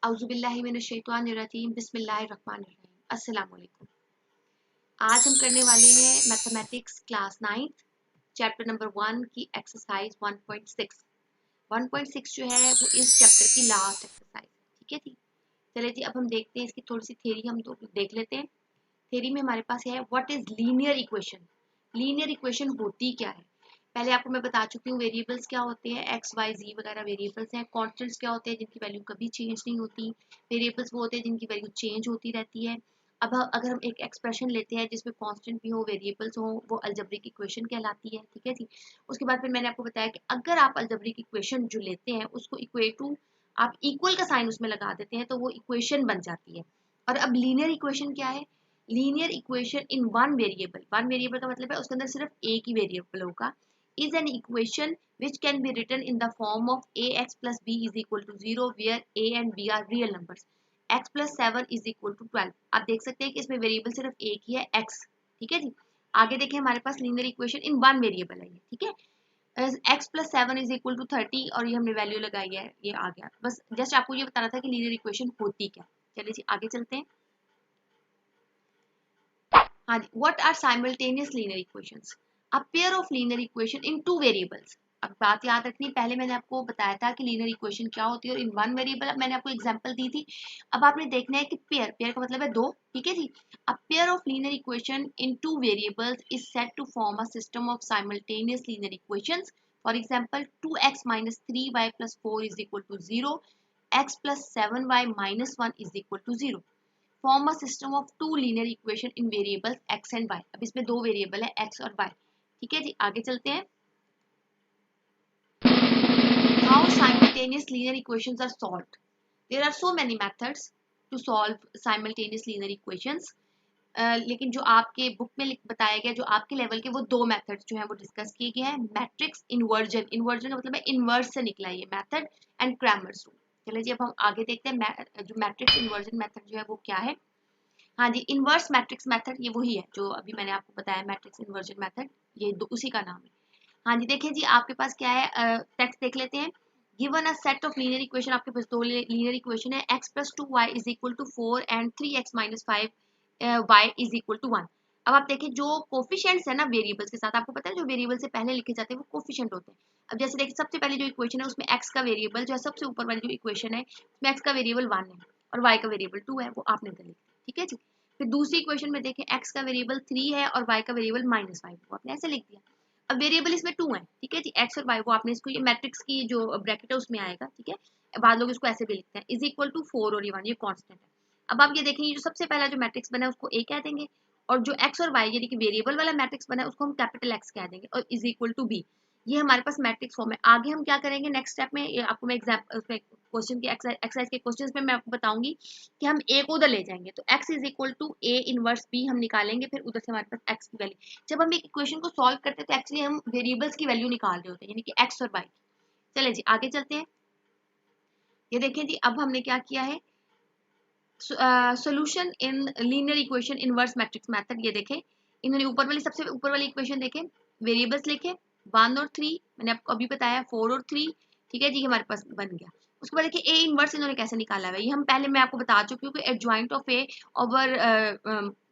औज़ुबिल्लाहिमिनश्शैतानिर्रजीम बिस्मिल्लाहिर्रहमानिर्रहीम। अस्सलाम वालेकुम। आज हम करने वाले हैं मैथमेटिक्स क्लास 9 चैप्टर नंबर 1 की एक्सरसाइज 1.6। 1.6 जो है वो इस चैप्टर की लास्ट एक्सरसाइज है। ठीक है जी, चलिए जी अब हम देखते हैं इसकी थोड़ी सी थ्योरी हम तो देख लेते हैं। थ्योरी में हमारे पास है what is linear equation. Linear equation होती क्या है, पहले आपको मैं बता चुकी हूँ। वेरिएबल्स क्या होते हैं, एक्स वाई जी वगैरह वेरिएबल्स हैं। कॉन्स्टेंट्स क्या होते हैं, जिनकी वैल्यू कभी चेंज नहीं होती। वेरिएबल्स वो होते हैं जिनकी वैल्यू चेंज होती रहती है। अब अगर हम एक एक्सप्रेशन लेते हैं जिसमें कांस्टेंट भी हो वेरिएबल्स हो, वो अलजेब्रिक इक्वेशन कहलाती है। ठीक है जी, उसके बाद फिर मैंने आपको बताया कि अगर आप अलजेब्रिक इक्वेशन जो लेते हैं उसको इक्वेट टू आप इक्वल का साइन उसमें लगा देते हैं तो वो इक्वेशन बन जाती है। और अब लीनियर इक्वेशन क्या है, linear equation in one variable. One variable का मतलब है उसके अंदर सिर्फ एक ही वेरिएबल होगा। is an equation which can be written in the form of ax plus b is equal to 0 where a and b are real numbers. x plus 7 is equal to 12। आप देख सकते हैं कि इसमें वेरिएबल सिर्फ एक ही है x। ठीक है जी, आगे देखें हमारे पास linear equation in one variable है। ठीक है, x plus 7 is equal to 30 और ये हमने वैल्यू लगाई है, ये आ गया। बस जस्ट आपको ये बताना था कि लीनियर इक्वेशन होती क्या। चलिए जी आगे चलते हैं। हाँ जी, what are simultaneous linear equations, a pair of linear equation in two variables. अब बात याद रखनी, पहले मैंने आपको बताया था कि लीनियर इक्वेशन क्या होती है और इन वन वेरिएबल। अब मैंने आपको एग्जांपल दी थी। अब आपने देखना है कि पेयर, पेयर का मतलब है दो। ठीक है जी, a pair of linear equation in two variables is said to form a system of simultaneous linear equations. For example 2x minus 3y plus 4 is equal to 0, x plus 7y minus 1 is equal to 0। Form a system of two linear equation in variables x and y। अब इसमें दो variable है x और y। ठीक है जी आगे चलते हैं। How simultaneous linear equations are solved, there are so many methods to solve simultaneous linear equations. लेकिन जो आपके बुक में बताया गया, जो आपके लेवल के, वो दो मेथड्स जो है वो डिस्कस किए गए हैं। मैट्रिक्स इन्वर्जन, इन्वर्जन का मतलब है इन्वर्स से निकला ये मेथड, एंड क्रैमर्स रूल। चलिए जी अब हम आगे देखते हैं जो मैट्रिक्स इन्वर्जन मेथड जो है वो क्या है। हाँ जी, इनवर्स मैट्रिक्स मेथड ये वही है जो अभी मैंने आपको बताया, मैट्रिक्स इन्वर्जन मेथड, ये उसी का नाम है। हाँ जी देखिए जी आपके पास क्या है, टेक्स्ट देख लेते हैं। Given a set of linear equation, आपके पास दो लीनियर इक्वेशन है, x plus 2y is equal to 4 and 3x minus 5 y is equal to 1। अब आप देखिए जो कोफिशिएंट्स है ना वेरिएबल्स के साथ, आपको पता है जो वेरिएबल से पहले लिखे जाते हैं वो कोफिशिएंट होते हैं। अब जैसे देखिए सबसे पहले जो इक्वेशन है उसमें x का वेरिएबल जो है, सबसे ऊपर वाली जो इक्वेशन है उसमें x का वेरिएबल 1 है और y का वेरिएबल 2 है, वो आपने इधर लिख दिया। ठीक है जी, फिर दूसरी इक्वेशन में देखें x का वेरिएबल 3 है और y का वेरिएबल -5, वो आपने ऐसे लिख दिया। अब वेरिएबल इसमें 2 है। ठीक है जी, x और y, वो आपने इसको, ये मैट्रिक्स की जो ब्रैकेट है उसमें आएगा। ठीक है, बाद लोग इसको ऐसे भी लिखते हैं, इज इक्वल टू 4 और ये 1, ये कांस्टेंट है। अब आप ये देखें, ये जो सबसे पहला जो मैट्रिक्स बना है उसको a कह देंगे, और जो x और y यानी कि वेरिएबल वाला मैट्रिक्स बना है उसको हम कैपिटल X कह देंगे, और इज इक्वल टू b। ये हमारे पास मैट्रिक्स फॉर्म है। आगे हम क्या करेंगे नेक्स्ट स्टेप में, ये आपको मैं एग्जांपल क्वेश्चन की एक्सरसाइज के क्वेश्चंस में मैं आपको बताऊंगी कि हम a को उधर ले जाएंगे, तो x is equal to a inverse b हम निकालेंगे, फिर उधर से हमारे पास x की वैल्यू। जब हम एक इक्वेशन को सॉल्व करते हैं तो एक्चुअली हम वेरिएबल्स की वैल्यू निकाल रहे होते हैं, यानी कि x और y। चले जी आगे चलते हैं। ये देखें जी अब हमने क्या किया है, solution in linear equation inverse matrix method. ये देखें इन्होंने ऊपर वाली, सबसे ऊपर वाली इक्वेशन देखें, वेरिएबल्स लिखे 1 और 3, मैंने आपको अभी बताया 4 और 3। ठीक है जी, हमारे पास बन गया। उसके बाद देखिए ए इनवर्स इन्होंने कैसे निकाला है, ये हम पहले मैं आपको बता चुकी हूँ कि adjoint of A over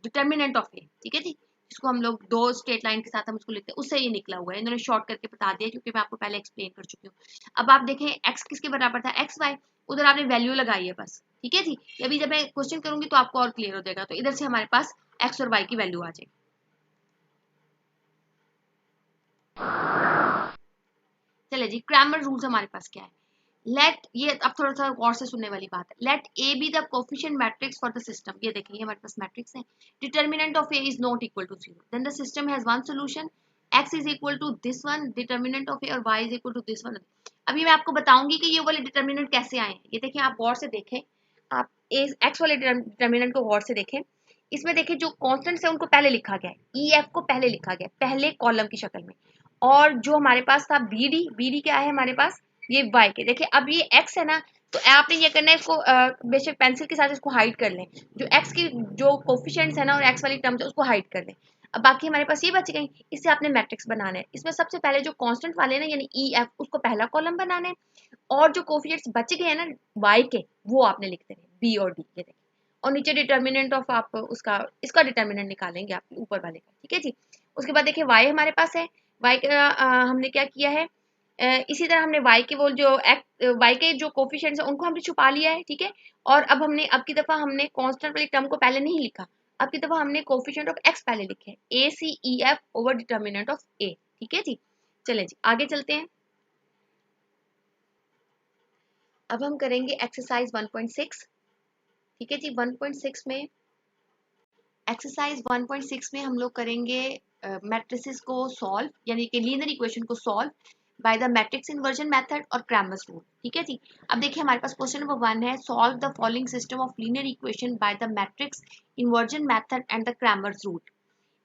determinant of A. ठीक है जी, जिसको हम लोग दो स्ट्रेट लाइन के साथ हम उसको लिखते हैं, उससे ये निकला हुआ है। इन्होंने शॉर्ट करके बता दिया क्योंकि मैं आपको पहले एक्सप्लेन कर चुकी हूँ। अब आप देखें एक्स किसके बराबर था, एक्स वाई, उधर आपने वैल्यू लगाई है बस। ठीक है जी, अभी जब मैं क्वेश्चन करूंगी तो आपको और क्लियर हो जाएगा। तो इधर से हमारे पास एक्स और वाई की वैल्यू आ जाएगी। चले जी, क्रैमर रूल्स हमारे पास क्या है। लेट, ये अब थोड़ा सा गौर से सुनने वाली बात है। Let A be the coefficient matrix for the system. ये देखिए हमारे पास मैट्रिक्स है, determinant of A is not equal to 0, then the system has one solution, x is equal to this one, determinant of A, और y is equal to this one. अभी मैं आपको बताऊंगी कि ये वाले डिटर्मिनेंट कैसे आए हैं। ये देखिए आप गौर से देखें, आप एक्स वाले डिटर्मिनेंट को गौर से देखें। इसमें देखिए जो कॉन्स्टेंट्स है उनको पहले लिखा गया है, ई एफ को पहले लिखा गया है, पहले कॉलम की शक्ल में। और जो हमारे पास था बी डी, बी डी क्या है हमारे पास, ये y के। देखिए अब ये x है ना, तो आपने ये करना है, इसको बेशक पेंसिल के साथ इसको हाइड कर लें, जो x की जो कोफिशिएंट्स है ना और x वाली टर्म्स है उसको हाइड कर लें। अब बाकी हमारे पास ये बच गई, इससे आपने मैट्रिक्स बनाना है। इसमें सबसे पहले जो कांस्टेंट वाले ना यानी ई एफ, उसको पहला कॉलम बनाना है, और जो कोफिशिएंट्स बच गए हैं ना y के, वो आपने लिख देने b और d, ये देखिए। और नीचे डिटर्मिनेंट ऑफ आप उसका इसका डिटर्मिनेंट निकालेंगे आप ऊपर वाले का, ठीक है जी। उसके बाद देखिए y हमारे पास है, y का हमने क्या किया है, इसी तरह हमने y के वो जो y के जो कोफिशिएंट्स हैं उनको हमने छुपा लिया है, ठीक है। और अब हमने अब की दफा हमने कांस्टेंट वाली टर्म को पहले नहीं लिखा, अब की दफा हमने कोफिशिएंट ऑफ x पहले लिखे हैं, a c e f over determinant of a, ठीक है जी। चलें जी आगे चलते हैं। अब हम करेंगे एक्सरसाइज 1.6, ठीक है जी। 1.6 में एक्सरसाइज 1.6 में हम लोग करेंगे मैट्रिसेस को सॉल्व, यानी कि लीनियर इक्वेशन को solve by the matrix inversion method और क्रैमर्स रूल, ठीक है जी। अब देखिए हमारे पास क्वेश्चन नंबर 1 है, solve the following system of linear equation by the matrix inversion method and the Cramer's rule.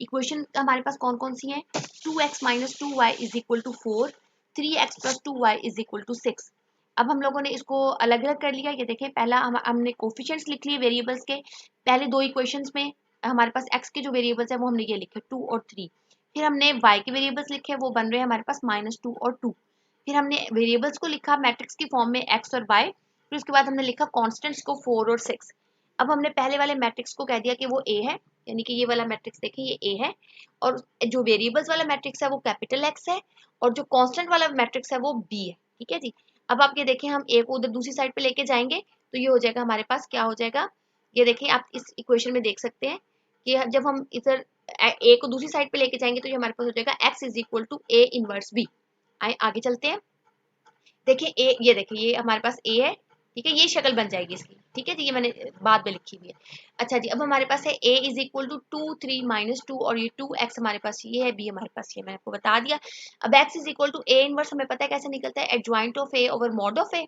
Equation हमारे पास कौन कौन सी हैं, 2x minus 2y is equal to 4, 3x plus 2y is equal to 6। अब हम लोगों ने इसको अलग अलग कर लिया, ये देखें पहला हमने कोफिशिएंट्स लिख लिए वेरिएबल्स के, पहले दो इक्वेशंस में हमारे पास x के जो वेरिएबल्स है वो हमने ये लिखे 2 और 3, फिर हमने y के वेरिएबल्स लिखे, वो बन रहे हैं हमारे पास -2 और 2, फिर हमने वेरिएबल्स को लिखा मैट्रिक्स की फॉर्म में x और y, फिर उसके बाद हमने लिखा कॉन्स्टेंट्स को 4 और 6। अब हमने पहले वाले मैट्रिक्स को कह दिया कि वो a है, यानी कि ये वाला मैट्रिक्स देखें ये a है, और जो वेरिएबल्स वाला मैट्रिक्स है वो कैपिटल X है, और जो कांस्टेंट वाला मैट्रिक्स है वो b है, ठीक है जी। अब आप ये देखें हम a को उधर दूसरी साइड पे लेके जाएंगे तो ये हो जाएगा हमारे पास, क्या हो जाएगा, ये देखिए आप इस इक्वेशन में देख सकते हैं कि जब हम इधर a को दूसरी साइड पे लेके जाएंगे तो ये हमारे पास हो जाएगा x is equal to a inverse b। आए आगे चलते हैं, देखिए a, ये देखिए ये हमारे पास a है, ठीक है, ये शक्ल बन जाएगी इसकी, ठीक है जी, ये मैंने बाद में लिखी हुई है। अच्छा जी अब हमारे पास है a is equal to 2 3 minus 2, और ये 2x हमारे पास ये है, b हमारे पास ये मैंने आपको बता दिया। अब x is equal to a inverse हमें पता है कैसे निकलता है, adjoint of a over mod of a,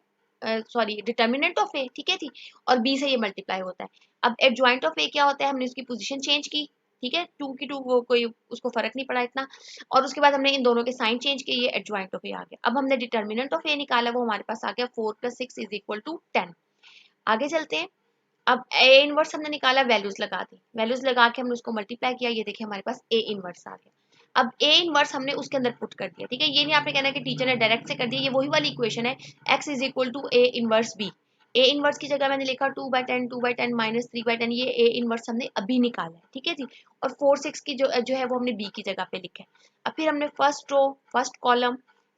sorry determinant of a, ठीक है जी, और b से ये मल्टीप्लाई होता है। अब एडजॉइंट ऑफ a क्या होता है, हमने उसकी पोजीशन चेंज की, ठीक है, 2 की 2 वो कोई उसको फर्क नहीं पड़ा इतना, और उसके बाद हमने इन दोनों के साइन चेंज किए, ये एडजॉइंट ऑफ ए आ गया। अब हमने डिटर्मिनेंट ऑफ ए निकाला, वो हमारे पास आ गया 4 + 6 इज इक्वल टू 10। आगे चलते हैं, अब ए इनवर्स हमने निकाला, वैल्यूज लगा दी, वैल्यूज लगा के हमने उसको मल्टीप्लाई किया, ये देखिए हमारे पास ए इनवर्स आ गया। अब ए इनवर्स हमने उसके अंदर पुट कर दिया, ठीक है, ये नहीं आपने कहना कि टीचर ने डायरेक्ट से कर दिया, ये वही वाली इक्वेशन है, x is equal to A inverse B. A inverse की जगह मैंने लिखा 2/10 2/10 -3/10, ये ए इनवर्स हमने अभी निकाला है, ठीक है जी। और 4 6 की जो है वो हमने बी की जगह पे लिखा है। अब फिर हमने first row first column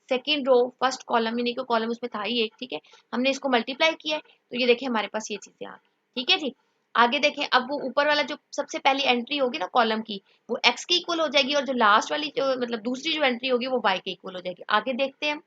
second row first column, यानी कि कॉलम उसमें था ही एक, ठीक है, हमने इसको मल्टीप्लाई किया है, तो ये देखिए हमारे पास ये चीजें आ गई, ठीक है जी। आगे देखें, अब वो ऊपर वाला जो सबसे पहली एंट्री होगी ना कॉलम की, वो x की इक्वल हो जाएगी, और जो लास्ट वाली जो मतलब दूसरी जो एंट्री होगी वो y के इक्वल हो जाएगी। आगे देखते हैं,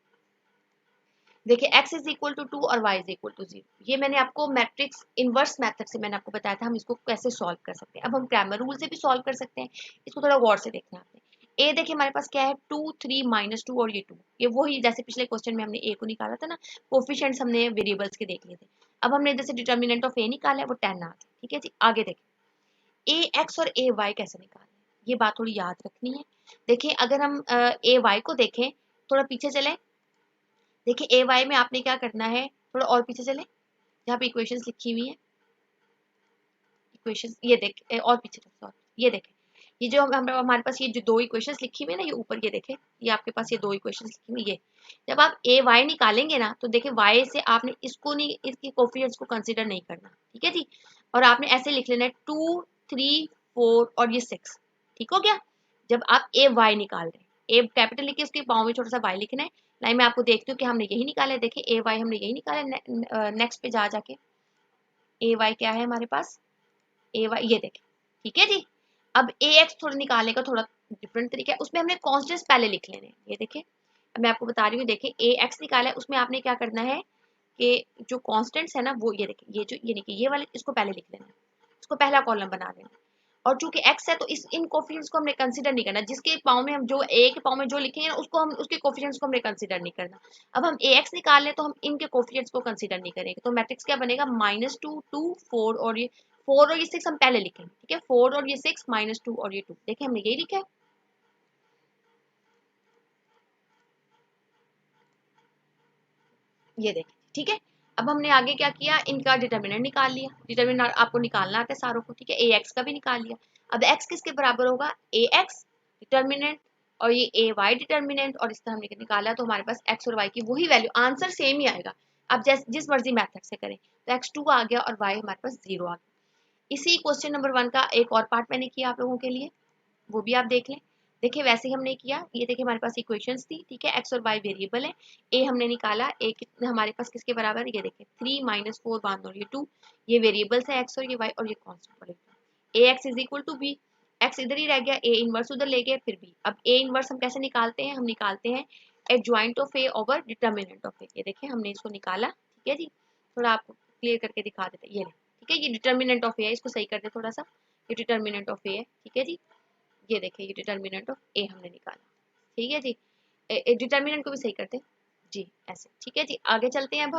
देखिए x इज इक्वल टू 2 और y इज इक्वल टू 0। ये मैंने आपको मैट्रिक्स इनवर्स मेथड से मैंने आपको बताया था हम इसको कैसे सॉल्व कर सकते हैं। अब हम क्रैमर रूल से भी सॉल्व कर सकते हैं, इसको थोड़ा गौर से देखना है आपने। a देखिए हमारे पास क्या है 2 3 -2 और ये 2, ये वही जैसे पिछले क्वेश्चन में हमने a को निकाला था ना, कोफिशिएंट्स हमने वेरिएबल्स के देख लिए थे। अब हमने जैसे डिटर्मिनेंट ऑफ a निकाला है वो 10 आ गया, ठीक है जी। आगे देखें ए एक्स और ए वाई कैसे निकालें, ये बात थोड़ी याद रखनी है। देखिए अगर हम ए वाई को देखें, थोड़ा पीछे चलें, देखिए ए वाई में आपने क्या करना है, थोड़ा और पीछे चलें, जहाँ पे इक्वेशंस लिखी हुई हैं, इक्वेशंस ये देख और पीछे सॉरी, ये देखें, ये जो हमारे पास ये जो दो इक्वेशंस लिखी हुई है ना, ये ऊपर ये देखें, ये आपके पास ये दो इक्वेशंस लिखी हुई है, जब आप ए वाई निकालेंगे ना तो देखिए वाई से आपने इसको नहीं, इसके कोफिशिएंट्स को कंसीडर नहीं करना, ठीक है जी, और आपने ऐसे लिख लेना है 2 3 4 और ये 6, ठीक हो गया। जब आप ए वाई निकाल रहे हैं, ए कैपिटल लिखे उसके पाँव में छोटा सा वाई लिखना है, लाइन में आपको देखते हो कि हमने यही निकाला है, देखिए ए वाई हमने यही निकाला है। नेक्स्ट पे जा जाके ए वाई क्या है हमारे पास, ए वाई ये देखें, ठीक है जी। अब ए एक्स थोड़ा निकालने का थोड़ा डिफरेंट तरीका है, उसमें हमने कॉन्स्टेंट्स पहले लिख लेने हैं, ये देखें, अब मैं आपको बता रही हूँ, देखें ए एक्स निकाला है, उसमें आपने क्या करना है कि जो कॉन्स्टेंट्स है ना वो ये देखें, ये जो ये नहीं, ये वाले इसको पहले लिख लेना, इसको पहला कॉलम बना लेना, और चूंकि x है तो इस इन कोफिशिएंट्स को हमने कंसीडर नहीं करना, जिसके पाँव में हम जो a के पाँव में जो लिखेंगे ना उसको हम उसके कोफिशिएंट्स को हमने कंसीडर नहीं करना। अब हम ax निकाल लें तो हम इनके कोफिशिएंट्स को कंसीडर नहीं करेंगे, तो मैट्रिक्स क्या बनेगा -2 2 4 और ये 4 और ये 6 हम पहले लिखेंगे, ठीक है, 4 और ये 6 -2 और ये 2, देखिए हमने यही लिखा है। ये देखिए, ठीक है। अब हमने आगे क्या किया, इनका डिटर्मिनेंट निकाल लिया, डिटर्मिनेंट आपको निकालना आता है सारों को, ठीक है, ए एक्स का भी निकाल लिया। अब एक्स किसके बराबर होगा, ए एक्स डिटर्मिनेंट और ये ए वाई डिटर्मिनेंट, और इस तरह हमने निकाला तो हमारे पास एक्स और वाई की वही वैल्यू, आंसर सेम ही आएगा। आप जिस मर्जी मेथड से करें, तो x2 आ गया और y हमारे पास 0 आ गया। इसी क्वेश्चन नंबर 1 का एक और पार्ट मैंने किया आप लोगों के लिए, वो भी आप देख लें। देखिए वैसे ही हमने किया, ये देखिए हमारे पास इक्वेशंस थी, ठीक है, एक्स और वाई वेरिएबल है, ए हमने निकाला, ए कितने हमारे पास किसके बराबर है, ये देखिए 3 - 4 1 और ये 2, ये वेरिएबल्स है एक्स और ये वाई, और ये कांस्टेंट वाले A X is equal to B, X इधर ही रह गया, ए इनवर्स उधर ले गए, फिर बी। अब ए इनवर्स हम कैसे निकालते हैं, हम निकालते हैं adjoint of A over determinant of A. ये देखिए हमने इसको निकाला, ठीक है जी, थोड़ा आपको क्लियर करके दिखा देते हैं, ये ठीक है, ये डिटर्मिनेंट ऑफ ए है, इसको सही कर दे थोड़ा सा, ये डिटर्मिनेंट ऑफ ए है, ठीक है जी, ये देखिए ये डिटर्मिनेंट ऑफ ए हमने निकाला, ठीक है जी, डिटर्मिनेंट को भी सही करते हैं जी, ऐसे, ठीक है जी। आगे चलते हैं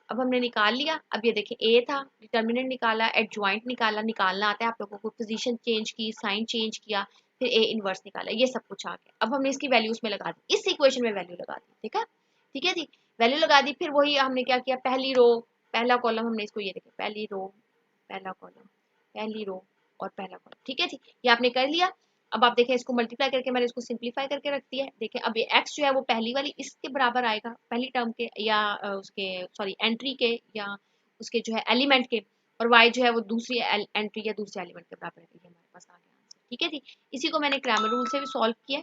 अब हमने निकाल लिया, अब ये देखिए ए था, डिटर्मिनेंट निकाला, एडजॉइंट निकाला, निकालना आता है आप लोगों को, पोजीशन चेंज की, साइन चेंज किया, फिर ए इनवर्स निकाला, ये सब कुछ आ गया। अब हमने इसकी वैल्यूज में लगा दी, इस इक्वेशन में वैल्यू लगा दी, ठीक है जी, वैल्यू लगा दी, फिर वही हमने क्या किया, पहली रो पहला कॉलम हमने इसको, ये देखिए पहली रो पहला कॉलम, पहली रो और पहला कॉलम, ठीक है जी, ये आपने कर लिया। अब आप देखें इसको मल्टीप्लाई करके मैंने इसको सिंपलीफाई करके रख दिया है, देखें अब ये x जो है वो पहली वाली इसके बराबर आएगा, पहली टर्म के या उसके सॉरी एंट्री के या उसके जो है एलिमेंट के, और y जो है वो दूसरी एंट्री या दूसरे एलिमेंट के बराबर है, ये हमारे पास आ गया आंसर, ठीक है जी। इसी को मैंने क्रैमर रूल से भी सॉल्व किया,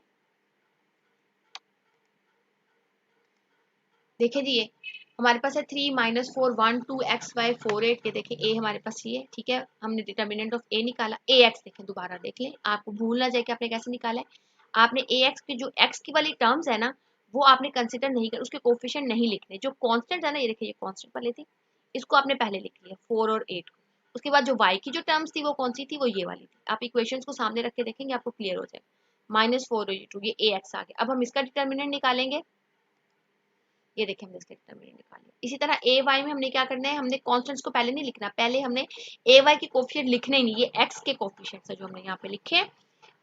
देखिए जी ये हमारे पास है 3 - 4 1 2 x y 4 8, ये देखिए ए हमारे पास ये है, ठीक है, हमने डिटर्मिनेंट ऑफ ए निकाला, ए एक्स देखें दोबारा देख लें, आपको भूल ना जाए कि आपने कैसे निकाला है, आपने ए एक्स की जो एक्स की वाली टर्म्स है ना, वो आपने कंसिडर नहीं कर, उसके कोफिशिएंट नहीं लिखने, जो कांस्टेंट है ना, ये देखिए ये कांस्टेंट वाले थे, इसको आपने पहले लिख लिया 4 और 8 को, उसके बाद जो y की जो टर्म्स थी वो कौन सी थी, वो ये वाली थी, आप इक्वेशंस को सामने रख के देखेंगे आपको क्लियर हो जाएगा, -4 और 2, ये ए एक्स आ गया। अब हम इसका डिटर्मिनेंट निकालेंगे, ये देखिए हमने इसका डिटर्मिनेंट निकाल लिया। इसी तरह ए वाई में हमने क्या करना है, हमने कांस्टेंट्स को पहले नहीं लिखना, पहले हमने ए वाई के कोफिशिएंट लिखने ही नहीं, ये एक्स के कोफिशिएंट्स है जो हमने यहाँ पे लिखे हैं,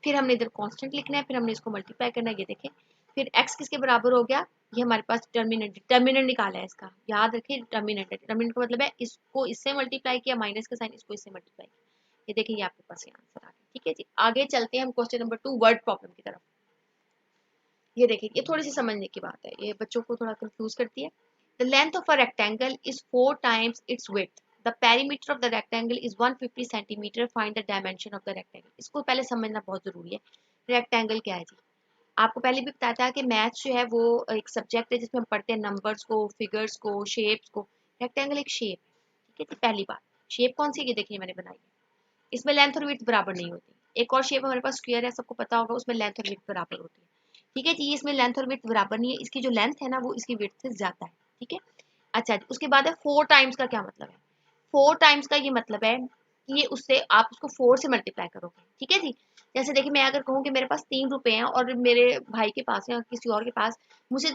फिर हमने इधर कांस्टेंट लिखना है, फिर हमने इसको मल्टीप्लाई करना है, ये देखें फिर एक्स किसके बराबर हो गया, ये हमारे पास डिटर्मिनेंट निकाला है इसका, याद रखिए डिटर्मिनेंट है, डिटर्मिनेंट का मतलब है इसको इससे मल्टीप्लाई किया, माइनस का साइन इसको इससे मल्टीप्लाई किया, ये देखिए ये आपके पास ये आंसर आ गया, ठीक है जी। आगे चलते हैं हम क्वेश्चन नंबर 2 वर्ड प्रॉब्लम की तरफ। ये देखिए ये थोड़ी सी समझने की बात है, ये बच्चों को थोड़ा कंफ्यूज करती है। The length of a rectangle is 4 times it's width, the perimeter of the rectangle is 150 centimetre, find the dimension of the rectangle. इसको पहले समझना बहुत जरूरी है, रेक्टेंगल क्या है जी। आपको पहले भी बताया था कि मैथ्स जो है वो एक सब्जेक्ट है जिसमें हम पढ़ते हैं नंबर्स को, फिगर्स को, शेप्स को, रेक्टेंगल एक शेप है, ठीक है। पहली बात शेप कौन सी है, ये देखिए मैंने बनाई है, इसमें लेंथ और विड्थ बराबर नहीं होती। एक और शेप हमारे पास स्क्वायर है, सबको पता होगा, उसमें लेंथ और विड्थ बराबर होती है, ठीक है जी। इसमें लेंथ और विड्थ बराबर नहीं है, इसकी जो लेंथ है ना वो इसकी विड्थ से ज्यादा है, ठीक है। अच्छा जी, उसके बाद है 4 टाइम्स का क्या मतलब है, 4 टाइम्स का ये मतलब है कि ये उससे आप उसको 4 से मल्टीप्लाई करोगे, ठीक है जी। जैसे देखिए मैं अगर कहूँ कि मेरे पास 3 रुपए हैं और मेरे भाई के पास है या किसी और के पास मुझे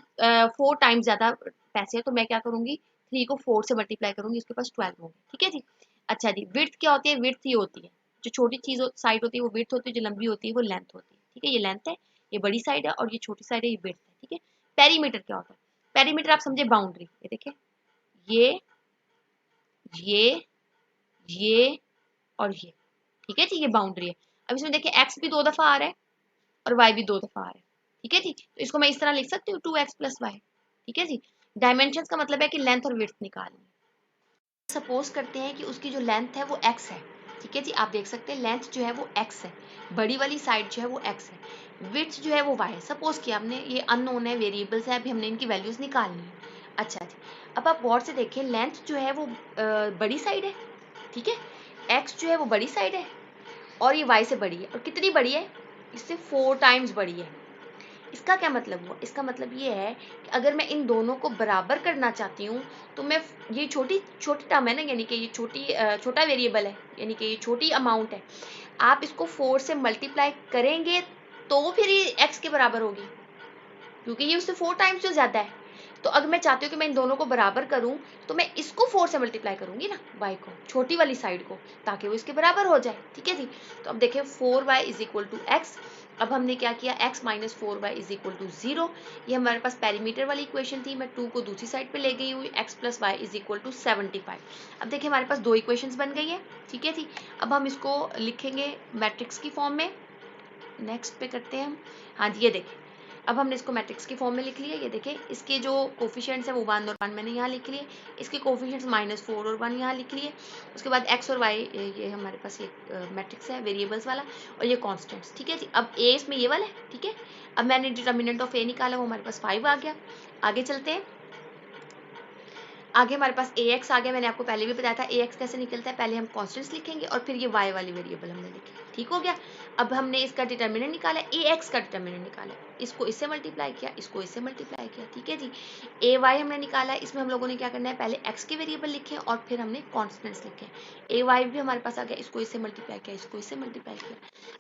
4 टाइम्स ज्यादा पैसे है, तो मैं क्या करूंगी 3 को 4 से मल्टीप्लाई करूंगी, उसके पास 12 होंगे, ठीक है जी। अच्छा जी, विड्थ क्या होती है, विड्थ ये होती है जो छोटी चीज साइड होती है वो विड्थ होती है, जो लंबी होती है वो लेंथ होती है, ठीक है। ये लेंथ है, ये बड़ी साइड है, और ये छोटी साइड है, ये विड्थ है, ठीक है। पेरीमीटर क्या होता है, पेरीमीटर आप समझे बाउंड्री, ये देखिए ये ये ये और ये, ठीक है जी, ये बाउंड्री है। अब इसमें देखिए x भी 2 दफा आ रहा है और y भी 2 दफा आ रहा है, ठीक है जी। तो इसको मैं इस तरह लिख सकती हूँ 2x + y, ठीक है जी। डायमेंशंस का मतलब है कि लेंथ और विड्थ निकालनी। सपोज करते हैं कि उसकी जो लेंथ है वो x है, ठीक है जी, आप देख सकते हैं लेंथ जो है वो x है, बड़ी वाली साइड जो है वो x है, विड्थ जो है वो y है। सपोज किया हमने, ये अननोन है, वेरिएबल्स है, अभी हमने इनकी वैल्यूज निकालनी है। अच्छा जी, अब आप गौर से देखें लेंथ जो है वो बड़ी साइड है, ठीक है, x जो है वो बड़ी साइड है और ये y से बड़ी है, और कितनी बड़ी है, इससे 4 टाइम्स बड़ी है। इसका क्या मतलब हुआ, इसका मतलब ये है कि अगर मैं इन दोनों को बराबर करना चाहती हूँ तो मैं ये छोटी छोटी टर्म है ना, यानी कि ये छोटा वेरिएबल है, यानी कि ये छोटी अमाउंट है, आप इसको 4 से मल्टीप्लाई करेंगे तो फिर ये x के बराबर होगी, क्योंकि ये उससे 4 टाइम्स जो ज्यादा है। तो अगर मैं चाहती हूँ कि मैं इन दोनों को बराबर करूँ तो मैं इसको 4 से मल्टीप्लाई करूंगी ना, y को, छोटी वाली साइड को, ताकि वो इसके बराबर हो जाए, ठीक है जी। तो अब देखिए 4y = x, अब हमने क्या किया, x - 4y = 0, ये हमारे पास पेरीमीटर वाली इक्वेशन थी, मैं 2 को दूसरी साइड पे ले गई हुई, x + y = 75। अब देखिए हमारे पास 2 इक्वेशंस बन गई है, ठीक है जी। अब हम इसको लिखेंगे मैट्रिक्स की फॉर्म में, नेक्स्ट पे करते हैं हम। हाँ जी, ये देखें, अब हमने इसको मैट्रिक्स की फॉर्म में लिख लिया। ये देखें, इसके जो कोफिशिएंट्स है वो 1 और 1 मैंने यहाँ लिख लिए, इसके कोफिशिएंट्स -4 और 1 यहाँ लिख लिए। उसके बाद x और y, ये हमारे पास ये मैट्रिक्स है वेरिएबल्स वाला, और ये कॉन्स्टेंट्स। ठीक है जी, अब a इसमें ये वाला है। ठीक है, अब मैंने डिटर्मिनेंट ऑफ a निकाला, वो हमारे पास 5 आ गया। आगे चलते हैं, आगे हमारे पास ax आ गया। मैंने आपको पहले भी बताया था ax कैसे निकलता है, पहले हम कॉन्स्टेंट्स लिखेंगे और फिर ये y वाली वेरिएबल हमने लिखी। ठीक हो गया। अब हमने इसका डिटर्मिनेंट निकाला, ax का डिटर्मिनेंट निकाला, इसको इससे मल्टीप्लाई किया, इसको इससे मल्टीप्लाई किया। ठीक है जी, ay हमने निकाला, इसमें हम लोगों ने क्या करना है, पहले x के वेरिएबल लिखे और फिर हमने कॉन्स्टेंट्स लिखे। ay भी हमारे पास आ गया, इसको इससे मल्टीप्लाई किया, इसको इससे मल्टीप्लाई किया।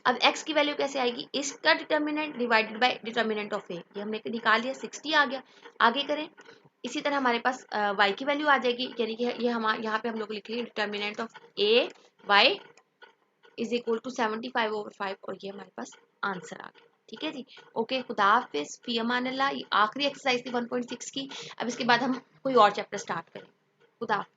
अब x की वैल्यू कैसे आएगी, इसका determinant divided by determinant of a, ये हमने निकाल लिया, 60 आ गया। आगे करें, इसी तरह हमारे पास y की वैल्यू आ जाएगी, यानी कि ये हमारे यहाँ पे हम लोग लिख लिए determinant of a y is equal to 75/5, और ये हमारे पास आंसर आ गया। ठीक है जी, ओके, खुदा हाफिज, फी अमान अल्लाह। ये आखिरी एक्सरसाइज थी 1.6 की। अब इसके बाद हम कोई और चैप्टर स्टार्ट करें। खुदा हाफिज।